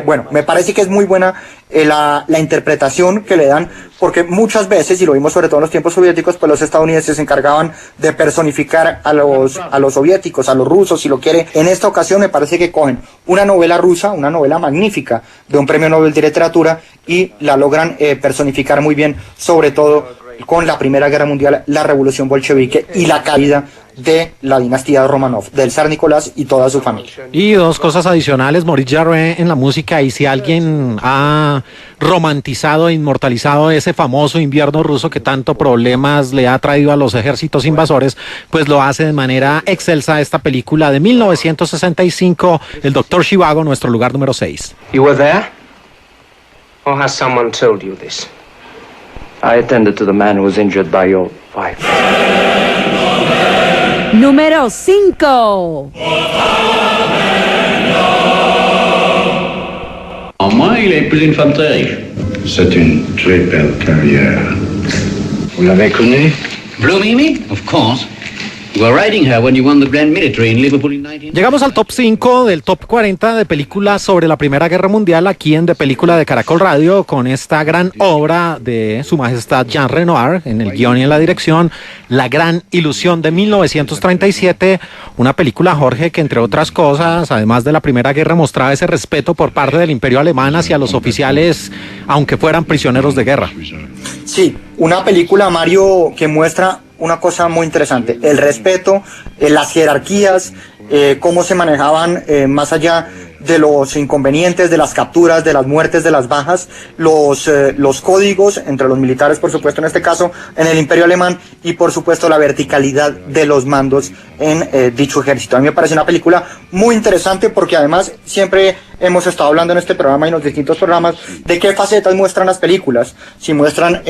bueno, me parece que es muy buena la interpretación que le dan, porque muchas veces, y lo vimos sobre todo en los tiempos soviéticos, pues los estadounidenses se encargaban de personificar a los soviéticos, a los rusos, si lo quiere. En esta ocasión me parece que cogen una novela rusa, una novela magnífica de un premio Nobel de Literatura, y la logran personificar muy bien, sobre todo con la Primera Guerra Mundial, la Revolución Bolchevique y la caída de la dinastía Romanov, del zar Nicolás y toda su familia. Y dos cosas adicionales, Maurice Jarre en la música, y si alguien ha romantizado e inmortalizado ese famoso invierno ruso que tanto problemas le ha traído a los ejércitos invasores, pues lo hace de manera excelsa esta película de 1965, El Doctor Zhivago, nuestro lugar número 6. You were there? Or has someone told you this? I attended to the man who was injured by your wife. Número 5. En moi, il est plus d'infanterie. C'est une très belle carrière. Vous l'avez connue? Blue Mimi? Of course. You were riding her when you won the Grand Military in Liverpool in 19... Llegamos al top 5 del top 40 de películas sobre la Primera Guerra Mundial aquí en De Película de Caracol Radio, con esta gran obra de Su Majestad Jean Renoir en el guión y en la dirección, La Gran Ilusión, de 1937, una película, Jorge, que entre otras cosas, además de la Primera Guerra, mostraba ese respeto por parte del Imperio Alemán hacia los oficiales, aunque fueran prisioneros de guerra. Sí, una película, Mario, que muestra una cosa muy interesante, el respeto, las jerarquías, cómo se manejaban más allá de los inconvenientes, de las capturas, de las muertes, de las bajas, los códigos entre los militares, por supuesto en este caso, en el Imperio Alemán, y por supuesto la verticalidad de los mandos en dicho ejército. A mí me parece una película muy interesante porque además siempre hemos estado hablando en este programa y en los distintos programas de qué facetas muestran las películas. Si muestran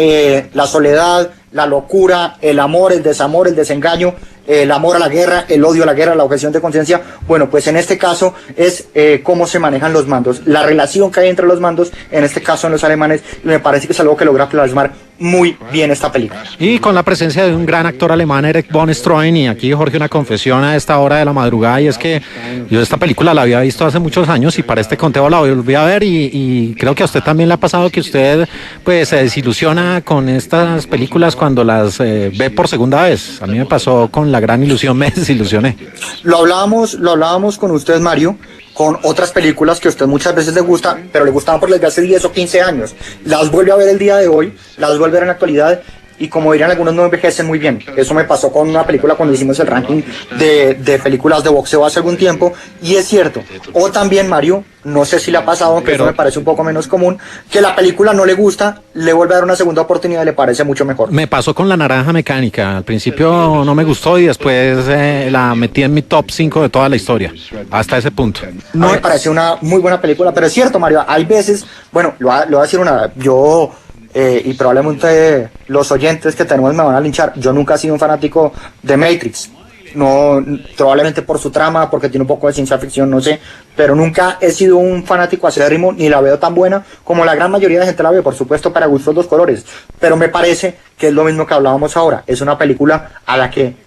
la soledad, la locura, el amor, el desamor, el desengaño, el amor a la guerra, el odio a la guerra, la objeción de conciencia. Bueno, pues en este caso es cómo se manejan los mandos, la relación que hay entre los mandos, en este caso en los alemanes, y me parece que es algo que logra plasmar muy bien esta película. Y con la presencia de un gran actor alemán, Erich von Stroheim, y aquí Jorge una confesión a esta hora de la madrugada, y es que yo esta película la había visto hace muchos años y para este conteo la volví a ver y creo que a usted también le ha pasado que usted pues se desilusiona con estas películas cuando las ve por segunda vez. A mí me pasó con La Gran Ilusión, me desilusioné. Lo hablábamos con usted, Mario, con otras películas que a usted muchas veces le gusta, pero le gustaban por desde hace 10 o 15 años. Las vuelve a ver el día de hoy, las vuelve a ver en la actualidad, y como dirían algunos, no envejecen muy bien. Eso me pasó con una película cuando hicimos el ranking de películas de boxeo hace algún tiempo, y es cierto. O también, Mario, no sé si le ha pasado, aunque eso me parece un poco menos común, que la película no le gusta, le vuelve a dar una segunda oportunidad y le parece mucho mejor. Me pasó con La Naranja Mecánica. Al principio no me gustó y después la metí en mi top 5 de toda la historia, hasta ese punto. No me parece una muy buena película, pero es cierto, Mario, hay veces, bueno, lo voy a decir yo... y probablemente los oyentes que tenemos me van a linchar. Yo nunca he sido un fanático de Matrix. No, probablemente por su trama, porque tiene un poco de ciencia ficción, no sé. Pero nunca he sido un fanático acérrimo, ni la veo tan buena como la gran mayoría de gente la ve, por supuesto, para gustos los colores. Pero me parece que es lo mismo que hablábamos ahora. Es una película a la que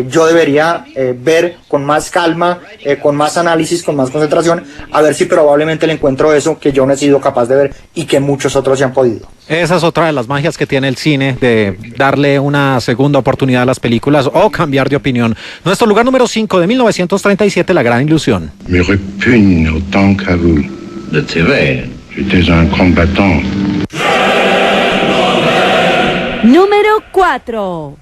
yo debería ver con más calma, con más análisis, con más concentración, a ver si probablemente le encuentro eso que yo no he sido capaz de ver y que muchos otros se han podido. Esa es otra de las magias que tiene el cine, de darle una segunda oportunidad a las películas o cambiar de opinión. Nuestro lugar número 5 de 1937, La Gran Ilusión. Me repugne autant qu'à vous. C'est vrai. J'étais un combattant. Número 4.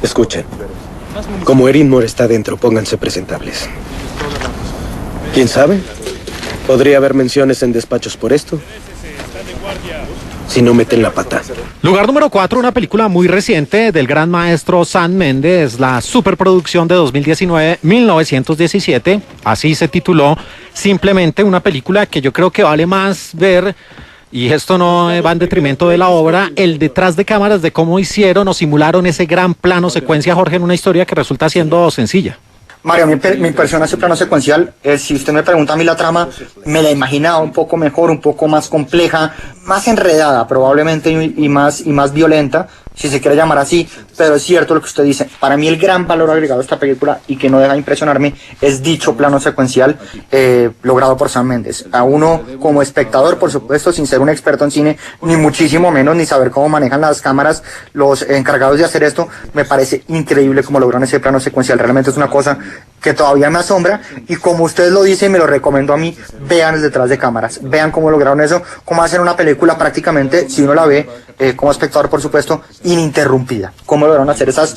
Escuchen. Como Erin está dentro, pónganse presentables. ¿Quién sabe? Podría haber menciones en despachos por esto. Si no meten la pata. Lugar número 4, una película muy reciente del gran maestro Sam Mendes, la superproducción de 2019-1917, así se tituló, simplemente una película que yo creo que vale más ver, y esto no va en detrimento de la obra, el detrás de cámaras de cómo hicieron o simularon ese gran plano secuencia, Jorge, en una historia que resulta siendo sencilla. Mario, mi impresión ese plano secuencial, si usted me pregunta a mí la trama, me la imaginaba un poco mejor, un poco más compleja, más enredada probablemente y más violenta, si se quiere llamar así, pero es cierto lo que usted dice. Para mí el gran valor agregado de esta película, y que no deja de impresionarme, es dicho plano secuencial logrado por Sam Mendes. A uno como espectador, por supuesto, sin ser un experto en cine, ni muchísimo menos, ni saber cómo manejan las cámaras los encargados de hacer esto, me parece increíble cómo lograron ese plano secuencial. Realmente es una cosa que todavía me asombra, y como usted lo dice y me lo recomendó a mí, vean el detrás de cámaras, vean cómo lograron eso, cómo hacer una película prácticamente, si uno la ve como espectador, por supuesto, ininterrumpida. Cómo lograron hacer esos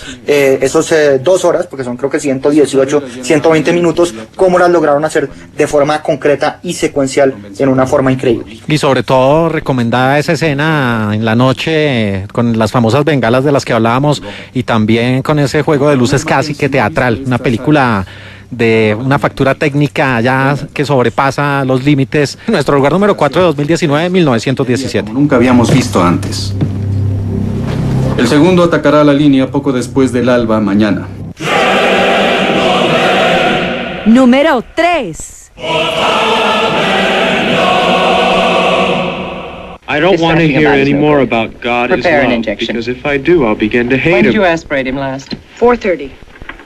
2 horas, porque son creo que 118, 120 minutos, cómo las lograron hacer de forma concreta y secuencial en una forma increíble. Y sobre todo recomendada esa escena en la noche con las famosas bengalas de las que hablábamos, y también con ese juego de luces casi que teatral, una película de una factura técnica ya que sobrepasa los límites. Nuestro lugar número 4 de 2019-1917. Nunca habíamos visto antes. El segundo atacará la línea poco después del alba mañana. Número 3. I don't want to hear any more about God is love, because if I do, I'll begin to hate him. When did you aspirate him last? 4:30.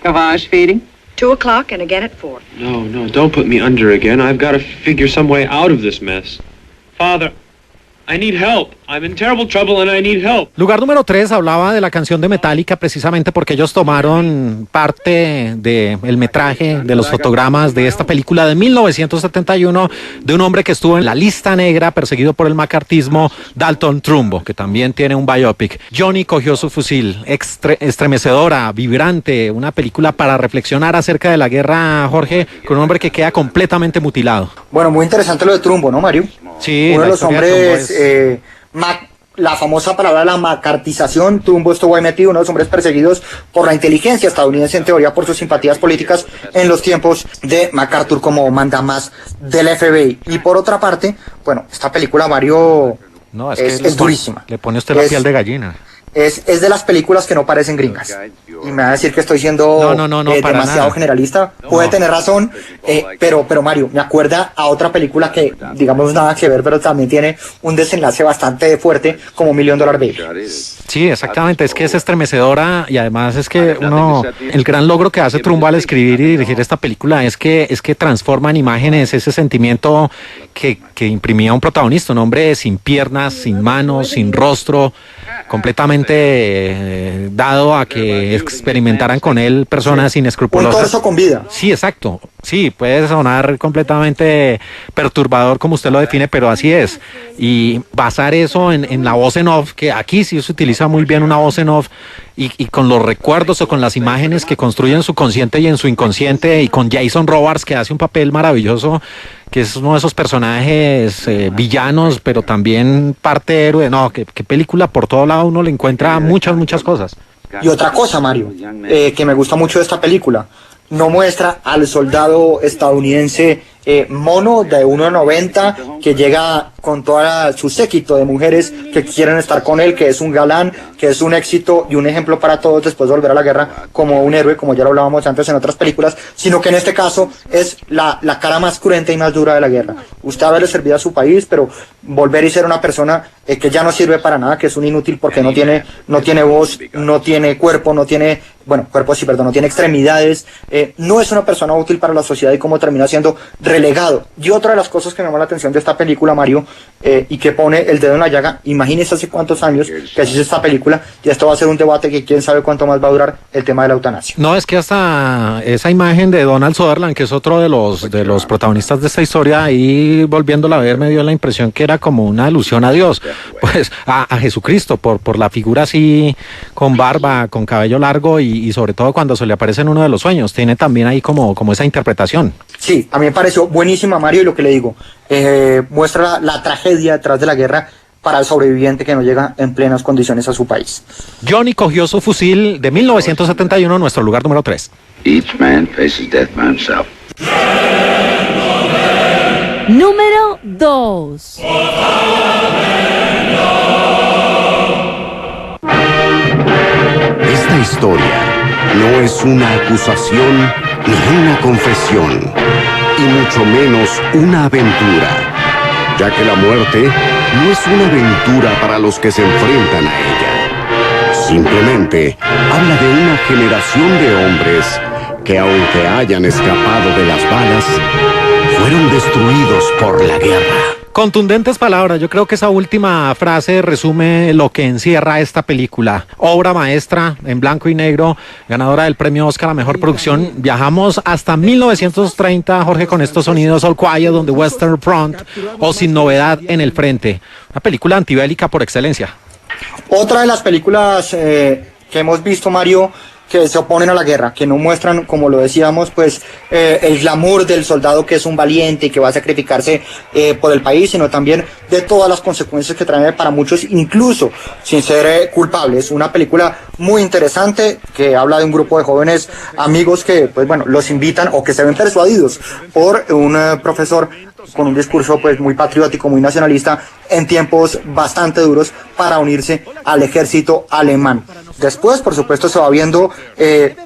Gavage feeding? 2 o'clock and again at 4. No, don't put me under again. I've got to figure some way out of this mess. Father, I need help. I'm in terrible trouble and I need help. Lugar número 3 hablaba de la canción de Metallica precisamente porque ellos tomaron parte del metraje, de los fotogramas de esta película de 1971 de un hombre que estuvo en la lista negra perseguido por el macartismo, Dalton Trumbo, que también tiene un biopic. Johnny cogió su fusil, estremecedora, vibrante, una película para reflexionar acerca de la guerra, Jorge, con un hombre que queda completamente mutilado. Bueno, muy interesante lo de Trumbo, ¿no, Mario? Sí, uno de los hombres, la famosa palabra de la macartización. Trumbo estuvo ahí metido, uno de los hombres perseguidos por la inteligencia estadounidense, en teoría por sus simpatías políticas en los tiempos de MacArthur como mandamás del FBI. Y por otra parte, bueno, esta película, Mario, no, es durísima. Le pone usted la piel de gallina. Es de las películas que no parecen gringas. Y me va a decir que estoy siendo demasiado generalista. Puede tener razón, pero Mario, me acuerda a otra película que, digamos, nada que ver, pero también tiene un desenlace bastante fuerte, como $1 Million Baby. Sí, exactamente, es que es estremecedora y además es que el gran logro que hace Trumbo al escribir y dirigir esta película es que transforma en imágenes ese sentimiento que imprimía un protagonista, un hombre sin piernas, sin manos, sin rostro, completamente dado a que experimentaran con él personas inescrupulosas. Un torso con vida. Sí, exacto. Sí, puede sonar completamente perturbador como usted lo define, pero así es. Y basar eso en la voz en off, que aquí sí se utiliza muy bien una voz en off, y con los recuerdos o con las imágenes que construyen su consciente y en su inconsciente, y con Jason Robards, que hace un papel maravilloso, que es uno de esos personajes villanos, pero también parte héroe. No, que película, por todo lado uno le encuentra muchas cosas. Y otra cosa, Mario, que me gusta mucho de esta película, no muestra al soldado estadounidense mono de 1.90 que llega con toda su séquito de mujeres que quieren estar con él, que es un galán, que es un éxito y un ejemplo para todos después de volver a la guerra como un héroe, como ya lo hablábamos antes en otras películas, sino que en este caso es la cara más cruenta y más dura de la guerra. Usted haberle servido a su país, pero volver y ser una persona que ya no sirve para nada, que es un inútil porque no tiene voz, no tiene cuerpo, no tiene, cuerpo sí, perdón, no tiene extremidades, no es una persona útil para la sociedad y como termina siendo relegado. Y otra de las cosas que me llama la atención de esta película, Mario, y que pone el dedo en la llaga, imagínese hace cuántos años que se hizo esta película, y esto va a ser un debate que quién sabe cuánto más va a durar, el tema de la eutanasia. No, es que hasta esa imagen de Donald Sutherland, que es otro de los protagonistas de esta historia, ahí volviéndola a ver me dio la impresión que era como una alusión a Dios, pues a Jesucristo, por la figura así, con barba, con cabello largo, y sobre todo cuando se le aparece en uno de los sueños, tiene también ahí como esa interpretación. Sí, a mí me pareció buenísima, Mario, y lo que le digo, muestra la tragedia detrás de la guerra para el sobreviviente que no llega en plenas condiciones a su país. Johnny cogió su fusil de 1971, nuestro lugar número 3. Each man faces death by himself. Número 2. Esta historia no es una acusación ni una confesión, y mucho menos una aventura, ya que la muerte no es una aventura para los que se enfrentan a ella. Simplemente habla de una generación de hombres que, aunque hayan escapado de las balas, fueron destruidos por la guerra. Contundentes palabras, yo creo que esa última frase resume lo que encierra esta película. Obra maestra, en blanco y negro, ganadora del premio Oscar a Mejor Producción. Viajamos hasta 1930, Jorge, con estos sonidos All Quiet on the Western Front o Sin Novedad en el Frente. Una película antibélica por excelencia. Otra de las películas que hemos visto, Mario, que se oponen a la guerra, que no muestran, como lo decíamos, pues el glamour del soldado que es un valiente y que va a sacrificarse por el país, sino también de todas las consecuencias que trae para muchos, incluso sin ser culpables. Una película muy interesante que habla de un grupo de jóvenes amigos que, pues bueno, los invitan o que se ven persuadidos por un profesor con un discurso pues muy patriótico, muy nacionalista, en tiempos bastante duros para unirse al ejército alemán. Después, por supuesto, se va viendo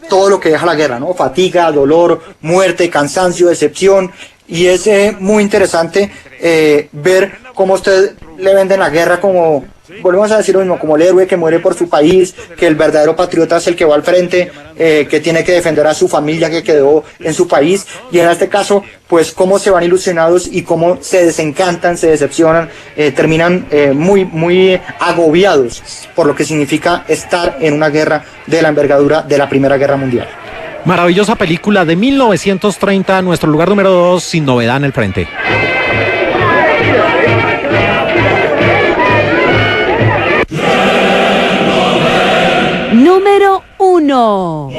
todo lo que deja la guerra, ¿no? Fatiga, dolor, muerte, cansancio, decepción, y es muy interesante ver cómo usted le venden la guerra como volvemos a decir lo mismo, como el héroe que muere por su país, que el verdadero patriota es el que va al frente, que tiene que defender a su familia que quedó en su país, y en este caso, pues cómo se van ilusionados y cómo se desencantan, se decepcionan, terminan muy agobiados por lo que significa estar en una guerra de la envergadura de la Primera Guerra Mundial. Maravillosa película de 1930, nuestro lugar número 2, Sin novedad en el frente. Número 1.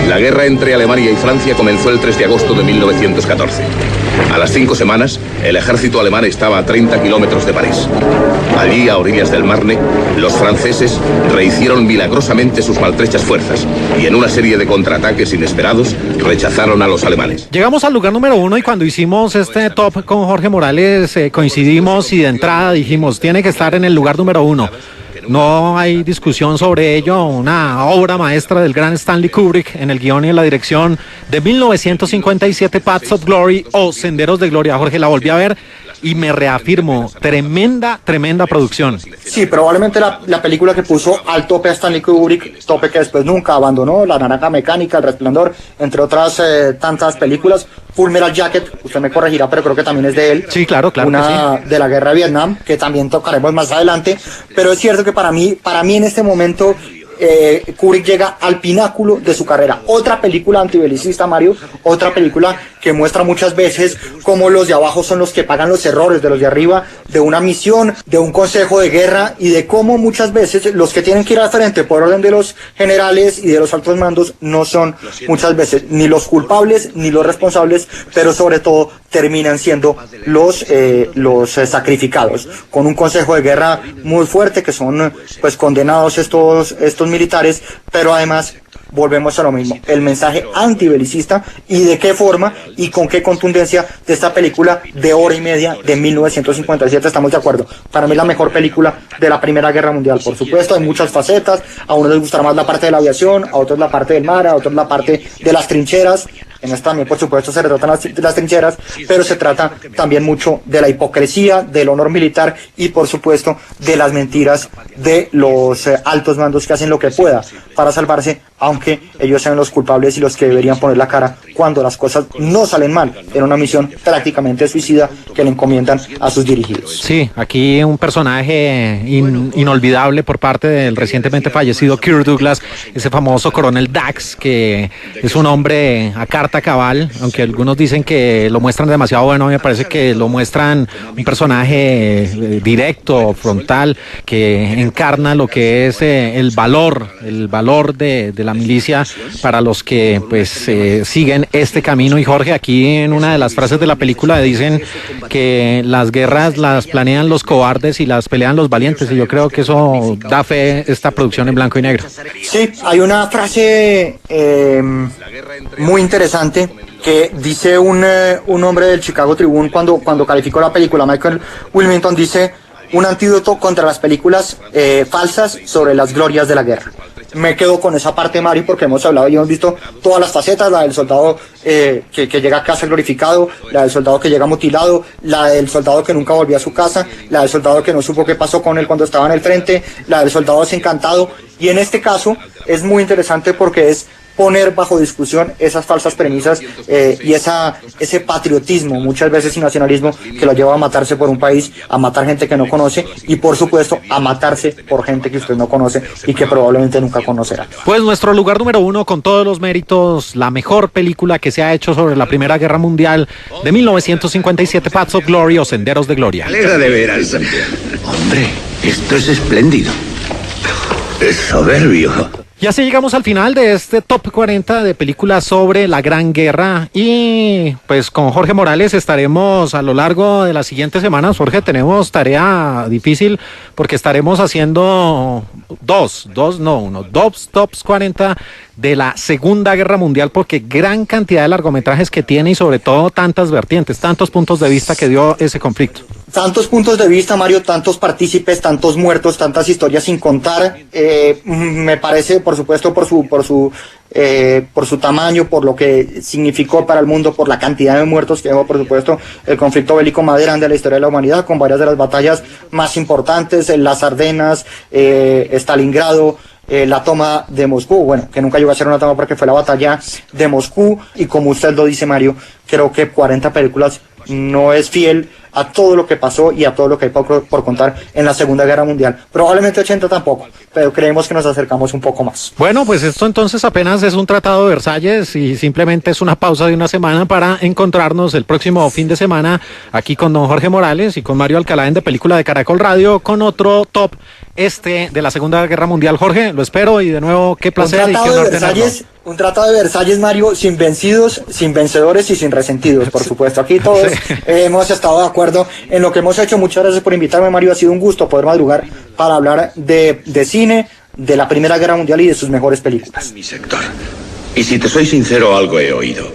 La guerra entre Alemania y Francia comenzó el 3 de agosto de 1914. A las 5 semanas, el ejército alemán estaba a 30 kilómetros de París. Allí, a orillas del Marne, los franceses rehicieron milagrosamente sus maltrechas fuerzas y en una serie de contraataques inesperados rechazaron a los alemanes. Llegamos al lugar número 1 y cuando hicimos este top con Jorge Morales coincidimos y de entrada dijimos, tiene que estar en el lugar número 1. No hay discusión sobre ello, una obra maestra del gran Stanley Kubrick en el guión y en la dirección de 1957, Paths of Glory o Senderos de Gloria. Jorge, la volví a ver y me reafirmo, tremenda producción. Sí, probablemente la película que puso al tope a Stanley Kubrick, tope que después nunca abandonó, La Naranja Mecánica, El Resplandor, entre otras tantas películas. Full Metal Jacket, usted me corregirá, pero creo que también es de él. Sí, claro. Una de la guerra de Vietnam, que también tocaremos más adelante. Pero es cierto que para mí en este momento Kubrick llega al pináculo de su carrera. Otra película antibelicista, Mario, otra película que muestra muchas veces cómo los de abajo son los que pagan los errores de los de arriba, de una misión, de un consejo de guerra, y de cómo muchas veces los que tienen que ir al frente por orden de los generales y de los altos mandos no son muchas veces ni los culpables ni los responsables, pero sobre todo terminan siendo los sacrificados, con un consejo de guerra muy fuerte, que son pues condenados estos militares, pero además volvemos a lo mismo, el mensaje antibelicista y de qué forma y con qué contundencia de esta película de hora y media de 1957, estamos de acuerdo. Para mí la mejor película de la Primera Guerra Mundial, por supuesto, hay muchas facetas, a unos les gustará más la parte de la aviación, a otros la parte del mar, a otros la parte de las trincheras. En esta también, por supuesto, se retratan las trincheras, pero se trata también mucho de la hipocresía, del honor militar y, por supuesto, de las mentiras de los altos mandos que hacen lo que pueda para salvarse, aunque ellos sean los culpables y los que deberían poner la cara cuando las cosas no salen mal en una misión prácticamente suicida que le encomiendan a sus dirigidos. Sí, aquí un personaje inolvidable por parte del recientemente fallecido Kirk Douglas, ese famoso coronel Dax, que es un hombre a carta cabal, aunque algunos dicen que lo muestran demasiado bueno, me parece que lo muestran un personaje directo, frontal, que encarna lo que es el valor de la milicia para los que pues siguen este camino. Y Jorge, aquí en una de las frases de la película dicen que las guerras las planean los cobardes y las pelean los valientes, y yo creo que eso da fe esta producción en blanco y negro. Sí, hay una frase muy interesante que dice un hombre del Chicago Tribune cuando calificó la película, Michael Wilmington, dice: un antídoto contra las películas falsas sobre las glorias de la guerra. Me quedo con esa parte, Mario, porque hemos hablado y hemos visto todas las facetas, la del soldado que llega a casa glorificado, la del soldado que llega mutilado, la del soldado que nunca volvió a su casa, la del soldado que no supo qué pasó con él cuando estaba en el frente, la del soldado desencantado, y en este caso es muy interesante porque es poner bajo discusión esas falsas premisas y ese patriotismo, muchas veces y nacionalismo, que lo lleva a matarse por un país, a matar gente que no conoce y, por supuesto, a matarse por gente que usted no conoce y que probablemente nunca conocerá. Pues nuestro lugar número 1, con todos los méritos, la mejor película que se ha hecho sobre la Primera Guerra Mundial de 1957, Paths of Glory o Senderos de Gloria. Alegra de veras. Hombre, esto es espléndido. Es soberbio. Y así llegamos al final de este Top 40 de películas sobre la Gran Guerra, y pues con Jorge Morales estaremos a lo largo de las siguientes semanas. Jorge, tenemos tarea difícil porque estaremos haciendo dos Tops 40 de la Segunda Guerra Mundial, porque gran cantidad de largometrajes que tiene y sobre todo tantas vertientes, tantos puntos de vista que dio ese conflicto. Tantos puntos de vista, Mario, tantos partícipes, tantos muertos, tantas historias sin contar. Me parece, por supuesto, por su tamaño, por lo que significó para el mundo, por la cantidad de muertos que dejó, por supuesto, el conflicto bélico más grande de la historia de la humanidad, con varias de las batallas más importantes, las Ardenas, Stalingrado, la toma de Moscú, bueno, que nunca llegó a ser una toma porque fue la batalla de Moscú, y como usted lo dice, Mario, creo que 40 películas no es fiel a todo lo que pasó y a todo lo que hay por contar en la Segunda Guerra Mundial. Probablemente 80 tampoco, pero creemos que nos acercamos un poco más. Bueno, pues esto entonces apenas es un tratado de Versalles y simplemente es una pausa de una semana para encontrarnos el próximo fin de semana aquí con don Jorge Morales y con Mario Alcalá en De Película de Caracol Radio con otro top de la Segunda Guerra Mundial. Jorge, lo espero y de nuevo qué placer y qué honor tenerlo. Un tratado de Versalles, Mario, sin vencidos, sin vencedores y sin resentidos, por supuesto. Aquí todos hemos estado de acuerdo en lo que hemos hecho. Muchas gracias por invitarme, Mario. Ha sido un gusto poder madrugar para hablar de cine, de la Primera Guerra Mundial y de sus mejores películas. Mi sector. Y si te soy sincero, algo he oído.